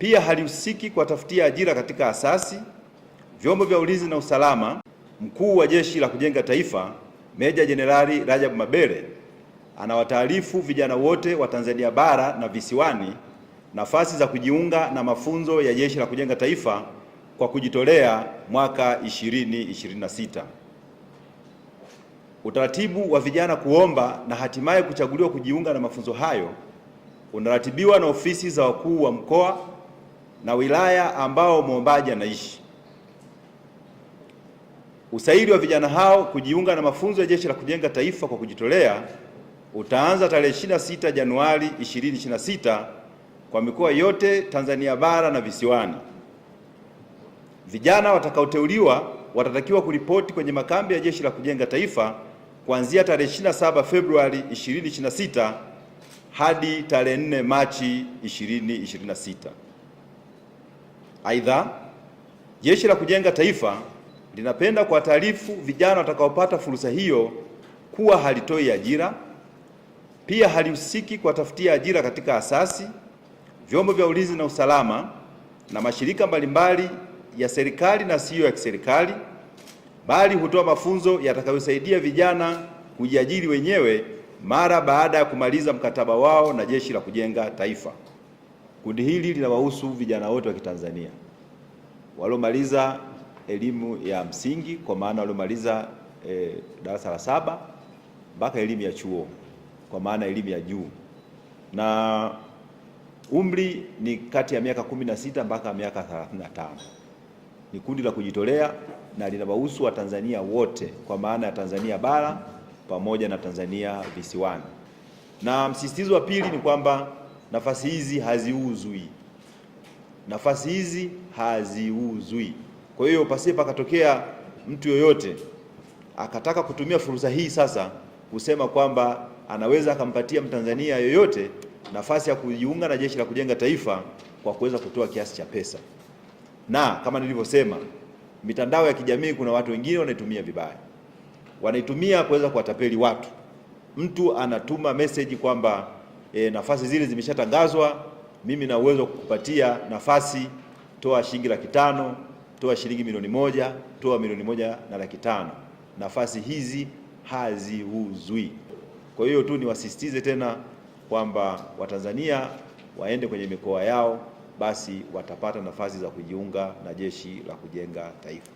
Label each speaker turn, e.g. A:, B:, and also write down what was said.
A: Pia halihusiki kuwatafutia ajira katika asasi, vyombo vya ulinzi na usalama. Mkuu wa Jeshi la Kujenga Taifa Meja Jenerali Rajabu Mabere anawataarifu vijana wote wa Tanzania bara na visiwani nafasi za kujiunga na mafunzo ya Jeshi la Kujenga Taifa kwa kujitolea mwaka 2026. Utaratibu wa vijana kuomba na hatimaye kuchaguliwa kujiunga na mafunzo hayo unaratibiwa na ofisi za wakuu wa mkoa na wilaya ambao mwombaji anaishi. Usaili wa vijana hao kujiunga na mafunzo ya Jeshi la Kujenga Taifa kwa kujitolea utaanza tarehe 26 Januari 2026 kwa mikoa yote Tanzania bara na visiwani. Vijana watakaoteuliwa watatakiwa kuripoti kwenye makambi ya Jeshi la Kujenga Taifa kuanzia tarehe 27 Februari 2026 hadi tarehe 4 Machi 2026. Aidha, Jeshi la Kujenga Taifa linapenda kuwataarifu vijana watakaopata fursa hiyo kuwa halitoi ajira. Pia halihusiki kuwatafutia ajira katika asasi, vyombo vya ulinzi na usalama na mashirika mbalimbali ya serikali na siyo ya kiserikali, bali hutoa mafunzo yatakayosaidia vijana kujiajiri wenyewe mara baada ya kumaliza mkataba wao na Jeshi la Kujenga Taifa. Kundi hili linawahusu vijana wote wa Kitanzania waliomaliza elimu ya msingi, kwa maana waliomaliza darasa la 7 mpaka elimu ya chuo, kwa maana elimu ya juu, na umri ni kati ya miaka 16 mpaka miaka 35. Ni kundi la kujitolea na linawahusu Watanzania wote, kwa maana ya Tanzania bara pamoja na Tanzania visiwani. Na msisitizo wa pili ni kwamba nafasi hizi haziuzwi. Nafasi hizi haziuzwi. Kwa hiyo pasipo pakatokea mtu yoyote akataka kutumia fursa hii sasa kusema kwamba anaweza akampatia Mtanzania yoyote nafasi ya kujiunga na Jeshi la Kujenga Taifa kwa kuweza kutoa kiasi cha pesa. Na kama nilivyosema, mitandao ya kijamii kuna watu wengine wanaitumia vibaya. Wanaitumia kuweza kuwatapeli watu. Mtu anatuma message kwamba nafasi zile zimeshatangazwa, mimi na uwezo wa kukupatia nafasi, toa shilingi 500,000, toa shilingi milioni 1, toa milioni 1.5 milioni. Nafasi hizi haziuzwi. Kwa hiyo tu niwasisitize tena kwamba Watanzania waende kwenye mikoa yao, basi watapata nafasi za kujiunga na Jeshi la Kujenga Taifa.